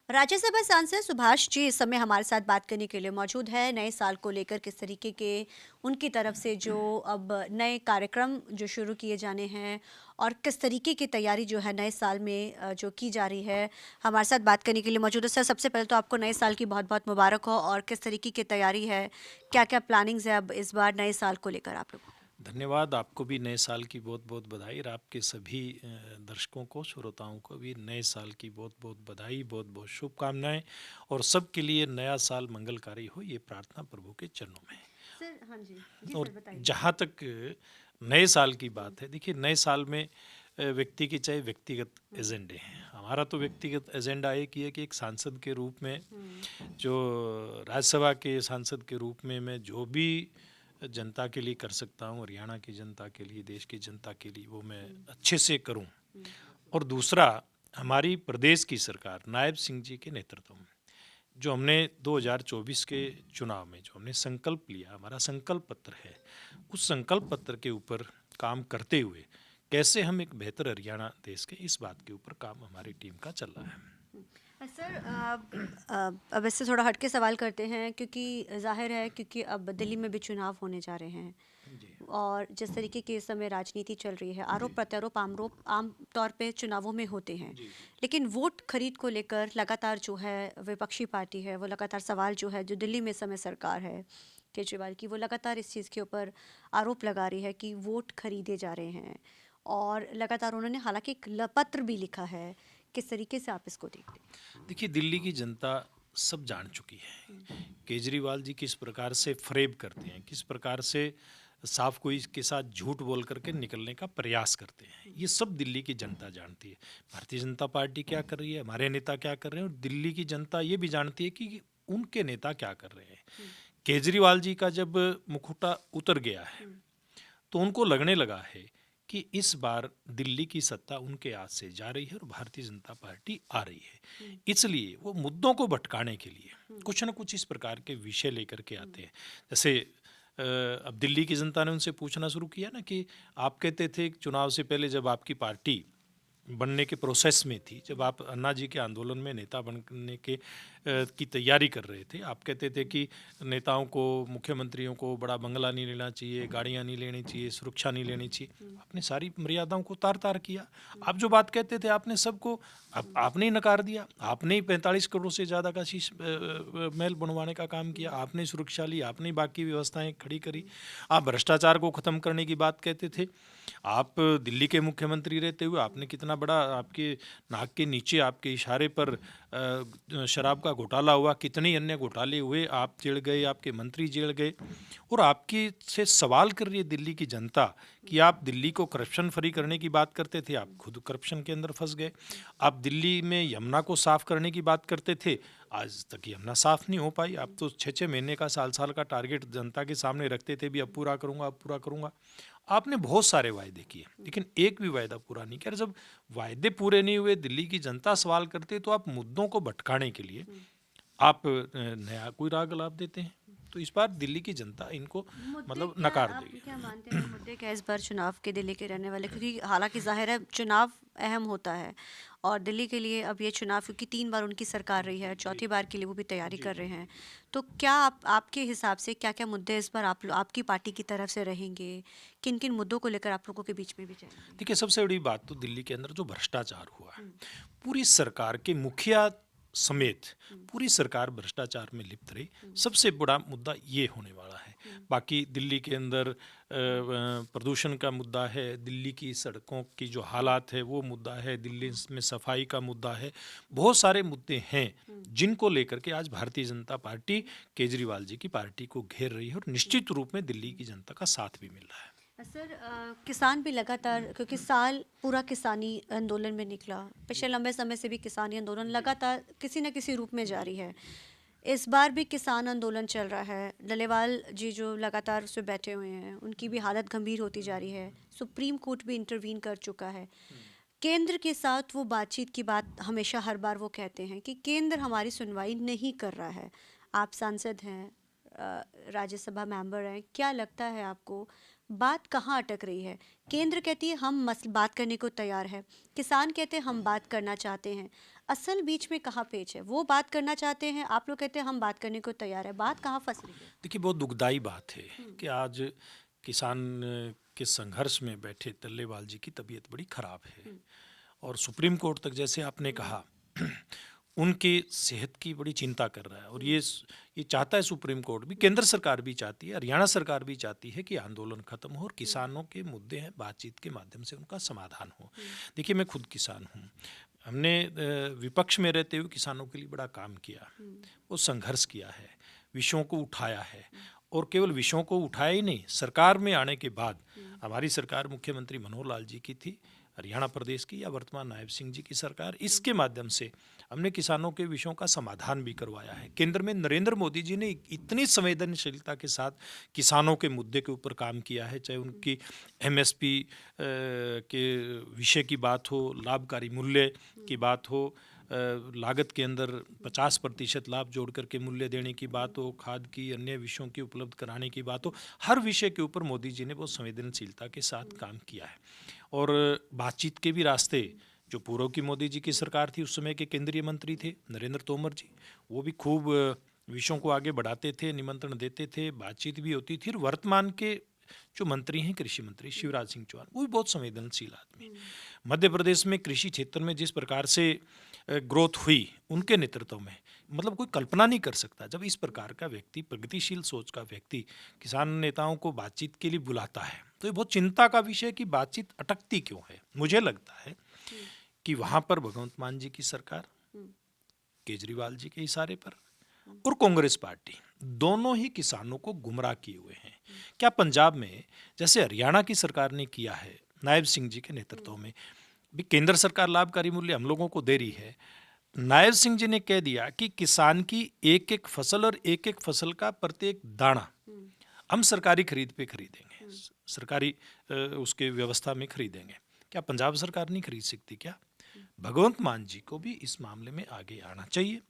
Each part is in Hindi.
राज्यसभा सांसद सुभाष जी इस समय हमारे साथ बात करने के लिए मौजूद है। नए साल को लेकर किस तरीके के उनकी तरफ से जो अब नए कार्यक्रम जो शुरू किए जाने हैं और किस तरीके की तैयारी जो है नए साल में जो की जा रही है, हमारे साथ बात करने के लिए मौजूद है। सर, सबसे पहले तो आपको नए साल की बहुत बहुत मुबारक हो। और किस तरीके की तैयारी है, क्या क्या प्लानिंग्स है अब इस बार नए साल को लेकर आप लोगों? धन्यवाद। आपको भी नए साल की बहुत बहुत बधाई और आपके सभी दर्शकों को, श्रोताओं को भी नए साल की बहुत बहुत बधाई, बहुत बहुत शुभकामनाएं। और सबके लिए नया साल मंगलकारी हो, ये प्रार्थना प्रभु के चरणों में है। सर, हाँ जी। जी और सर, बताइए। जहाँ तक नए साल की बात है, देखिए नए साल में व्यक्ति के चाहे व्यक्तिगत एजेंडे हैं। हमारा तो व्यक्तिगत एजेंडा एक ही है कि एक सांसद के रूप में, जो राज्यसभा के सांसद के रूप में मैं जो भी जनता के लिए कर सकता हूँ, हरियाणा की जनता के लिए, देश की जनता के लिए, वो मैं अच्छे से करूँ। और दूसरा, हमारी प्रदेश की सरकार नायब सिंह जी के नेतृत्व में जो हमने 2024 के चुनाव में जो हमने संकल्प लिया, हमारा संकल्प पत्र है, उस संकल्प पत्र के ऊपर काम करते हुए कैसे हम एक बेहतर हरियाणा देश के, इस बात के ऊपर काम हमारी टीम का चल रहा है। सर, अब इससे थोड़ा हटके सवाल करते हैं, क्योंकि जाहिर है क्योंकि अब दिल्ली में भी चुनाव होने जा रहे हैं। जी और जिस तरीके की इस समय राजनीति चल रही है, आरोप प्रत्यारोप आम तौर पे चुनावों में होते हैं। जी लेकिन वोट खरीद को लेकर लगातार जो है विपक्षी पार्टी है वो लगातार सवाल जो है, जो दिल्ली में इस समय सरकार है केजरीवाल की, वो लगातार इस चीज़ के ऊपर आरोप लगा रही है कि वोट खरीदे जा रहे हैं। और लगातार उन्होंने हालांकि एक पत्र भी लिखा है। किस तरीके से आप इसको देखते हैं? देखिए, दिल्ली की जनता सब जान चुकी है केजरीवाल जी किस प्रकार से फरेब करते हैं, किस प्रकार से साफ कोई के साथ झूठ बोल करके निकलने का प्रयास करते हैं। ये सब दिल्ली की जनता जानती है। भारतीय जनता पार्टी क्या कर रही है, हमारे नेता क्या कर रहे हैं, और दिल्ली की जनता ये भी जानती है कि उनके नेता क्या कर रहे हैं। केजरीवाल जी का जब मुखौटा उतर गया है तो उनको लगने लगा है कि इस बार दिल्ली की सत्ता उनके हाथ से जा रही है और भारतीय जनता पार्टी आ रही है। इसलिए वो मुद्दों को भटकाने के लिए कुछ न कुछ इस प्रकार के विषय लेकर के आते हैं। जैसे अब दिल्ली की जनता ने उनसे पूछना शुरू किया ना कि आप कहते थे चुनाव से पहले, जब आपकी पार्टी बनने के प्रोसेस में थी, जब आप अन्ना जी के आंदोलन में नेता बनने के की तैयारी कर रहे थे, आप कहते थे कि नेताओं को, मुख्यमंत्रियों को बड़ा बंगला नहीं लेना चाहिए, गाड़ियां नहीं लेनी चाहिए, सुरक्षा नहीं लेनी चाहिए। आपने सारी मर्यादाओं को तार तार किया। आप जो बात कहते थे आपने सबको, आपने ही नकार दिया। आपने ही 45 करोड़ से ज़्यादा का शीश महल बनवाने का काम किया, आपने सुरक्षा ली, आपने ही बाकी व्यवस्थाएं खड़ी करी। आप भ्रष्टाचार को ख़त्म करने की बात कहते थे। आप दिल्ली के मुख्यमंत्री रहते हुए आपने कितना बड़ा, आपके नाक के नीचे आपके इशारे पर शराब का घोटाला हुआ, कितने अन्य घोटाले हुए, आप जेल गए, आपके मंत्री जेल गए। और आपकी से सवाल कर रही है दिल्ली की जनता कि आप दिल्ली को करप्शन फ्री करने की बात करते थे, आप खुद करप्शन के अंदर फंस गए। आप दिल्ली में यमुना को साफ करने की बात करते थे, आज तक यमुना साफ नहीं हो पाई। आप तो 6-6 महीने का, साल का टारगेट जनता के सामने रखते थे, भी अब पूरा करूंगा, अब पूरा करूंगा। आपने बहुत सारे वायदे किए लेकिन एक भी वायदा पूरा नहीं किया। जब वायदे पूरे नहीं हुए, दिल्ली की जनता सवाल करती है, तो आप मुद्दों को भटकाने के लिए आप नया कोई राग लाभ देते हैं। तो इस बार दिल्ली की जनता इनको मुद्दे मतलब क्या, नकार आप देगी। क्या मानते हैं मुद्दे क्या इस बार चुनाव के दिल्ली के रहने वाले? क्योंकि हालांकि जाहिर है चुनाव अहम होता है और दिल्ली के लिए अब ये चुनाव, क्योंकि 3 बार उनकी सरकार रही है, जी चौथी बार के लिए वो भी तैयारी जी कर जी रहे हैं। तो क्या आपके हिसाब से क्या क्या मुद्दे इस बार आपकी पार्टी की तरफ से रहेंगे? किन किन मुद्दों को लेकर आप लोगों के बीच में भी जाएंगे? देखिए, सबसे बड़ी बात तो दिल्ली के अंदर जो भ्रष्टाचार हुआ है, पूरी सरकार के मुखिया समेत पूरी सरकार भ्रष्टाचार में लिप्त रही। सबसे बड़ा मुद्दा ये होने वाला है। बाकी दिल्ली के अंदर प्रदूषण का मुद्दा है, दिल्ली की सड़कों की जो हालात है वो मुद्दा है, दिल्ली में सफाई का मुद्दा है। बहुत सारे मुद्दे हैं जिनको लेकर के आज भारतीय जनता पार्टी केजरीवाल जी की पार्टी को घेर रही है और निश्चित रूप में दिल्ली की जनता का साथ भी मिल रहा है। सर, किसान भी लगातार, क्योंकि साल पूरा किसानी आंदोलन में निकला, पिछले लंबे समय से भी किसानी आंदोलन लगातार किसी न किसी रूप में जारी है। इस बार भी किसान आंदोलन चल रहा है। डलेवाल जी जो लगातार उस पे बैठे हुए हैं, उनकी भी हालत गंभीर होती जा रही है। सुप्रीम कोर्ट भी इंटरवीन कर चुका है। केंद्र के साथ वो बातचीत की बात हमेशा हर बार वो कहते हैं कि केंद्र हमारी सुनवाई नहीं कर रहा है। आप सांसद हैं, राज्यसभा मेंबर हैं, क्या लगता है आपको बात कहाँ अटक रही है? केंद्र कहती है हम बात करने को तैयार है, किसान कहते हैं हम बात करना चाहते हैं। असल बीच में कहाँ पेच है? वो बात करना चाहते हैं, आप लोग कहते हैं हम बात करने को तैयार है, बात कहाँ फंस रही है? देखिए, बहुत दुखदाई बात है कि आज किसान के संघर्ष में बैठे टल्लेवाल जी की तबीयत बड़ी खराब है और सुप्रीम कोर्ट तक, जैसे आपने कहा, उनकी सेहत की बड़ी चिंता कर रहा है। और ये चाहता है सुप्रीम कोर्ट भी, केंद्र सरकार भी चाहती है, हरियाणा सरकार भी चाहती है कि आंदोलन खत्म हो और किसानों के मुद्दे हैं बातचीत के माध्यम से उनका समाधान हो। देखिए, मैं खुद किसान हूँ, हमने विपक्ष में रहते हुए किसानों के लिए बड़ा काम किया, वो संघर्ष किया है, विषयों को उठाया है। और केवल विषयों को उठाया ही नहीं, सरकार में आने के बाद हमारी सरकार मुख्यमंत्री मनोहर लाल जी की थी, हरियाणा प्रदेश की या वर्तमान नायब सिंह जी की सरकार, इसके माध्यम से हमने किसानों के विषयों का समाधान भी करवाया है। केंद्र में नरेंद्र मोदी जी ने इतनी संवेदनशीलता के साथ किसानों के मुद्दे के ऊपर काम किया है, चाहे उनकी एमएसपी के विषय की बात हो, लाभकारी मूल्य की बात हो, लागत के अंदर 50% लाभ जोड़ करके मूल्य देने की बात हो, खाद की अन्य विषयों की उपलब्ध कराने की बात हो, हर विषय के ऊपर मोदी जी ने बहुत संवेदनशीलता के साथ काम किया है। और बातचीत के भी रास्ते, जो पूर्व की मोदी जी की सरकार थी, उस समय के केंद्रीय मंत्री थे नरेंद्र तोमर जी, वो भी खूब विषयों को आगे बढ़ाते थे, निमंत्रण देते थे, बातचीत भी होती थी। और वर्तमान के जो मंत्री हैं, कृषि मंत्री शिवराज सिंह चौहान, वो भी बहुत संवेदनशील आदमी। मध्य प्रदेश में कृषि क्षेत्र में जिस प्रकार से ग्रोथ हुई उनके नेतृत्व में, मतलब कोई कल्पना नहीं कर सकता जब इस प्रकार का व्यक्ति, प्रगतिशील सोच का व्यक्ति, किसान नेताओं को बातचीत के लिए बुलाता है। तो ये बहुत चिंता का विषय है कि बातचीत अटकती क्यों है। मुझे लगता है कि वहाँ पर भगवंत मान जी की सरकार, केजरीवाल जी के इशारे पर, और कांग्रेस पार्टी, दोनों ही किसानों को गुमराह किए हुए हैं। क्या पंजाब में जैसे हरियाणा की सरकार ने किया है नायब सिंह जी के नेतृत्व में, भी केंद्र सरकार लाभकारी मूल्य हम लोगों को दे रही है, नायब सिंह जी ने कह दिया कि किसान की एक एक फसल और एक एक फसल का प्रत्येक दाना हम सरकारी खरीद पे खरीदेंगे, सरकारी उसके व्यवस्था में खरीदेंगे। क्या पंजाब सरकार नहीं खरीद सकती क्या? भगवंत मान जी को भी इस मामले में आगे आना चाहिए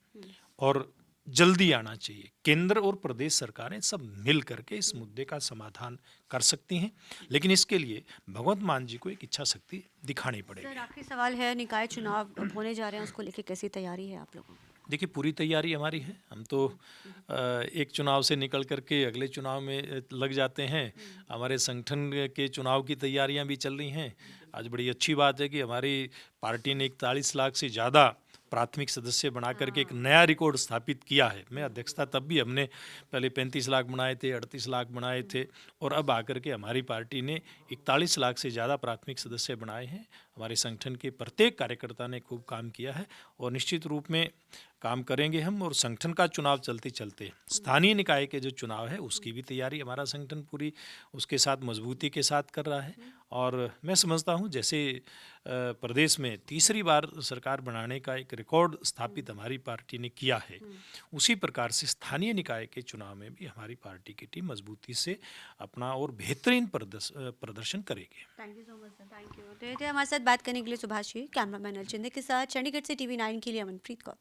और जल्दी आना चाहिए। केंद्र और प्रदेश सरकारें सब मिल करके इस मुद्दे का समाधान कर सकती हैं, लेकिन इसके लिए भगवंत मान जी को एक इच्छा शक्ति दिखानी पड़ेगी। सर, आखिरी सवाल है, निकाय चुनाव अब होने जा रहे हैं, उसको लेके कैसी तैयारी है आप लोगों की? देखिए, पूरी तैयारी हमारी है। हम तो एक चुनाव से निकल करके अगले चुनाव में लग जाते हैं। हमारे संगठन के चुनाव की तैयारियां भी चल रही हैं। आज बड़ी अच्छी बात है कि हमारी पार्टी ने 41 लाख से ज़्यादा प्राथमिक सदस्य बना करके एक नया रिकॉर्ड स्थापित किया है। मैं अध्यक्षता तब भी हमने पहले 35 लाख बनाए थे, 38 लाख बनाए थे, और अब आकर के हमारी पार्टी ने 41 लाख से ज़्यादा प्राथमिक सदस्य बनाए हैं। हमारे संगठन के प्रत्येक कार्यकर्ता ने खूब काम किया है और निश्चित रूप में काम करेंगे हम। और संगठन का चुनाव चलते चलते स्थानीय निकाय के जो चुनाव है उसकी भी तैयारी हमारा संगठन पूरी उसके साथ मजबूती के साथ कर रहा है। और मैं समझता हूँ जैसे प्रदेश में तीसरी बार सरकार बनाने का एक रिकॉर्ड स्थापित हमारी पार्टी ने किया है, उसी प्रकार से स्थानीय निकाय के चुनाव में भी हमारी पार्टी की टीम मजबूती से अपना और बेहतरीन प्रदर्शन करेगी। Thank you so much sir, thank you. तो ये थे हमारे साथ बात करने के लिए सुभाष जी। कैमरामैन अर्चिंदे के साथ चंडीगढ़ से TV9 के लिए अमनप्रीत कौर।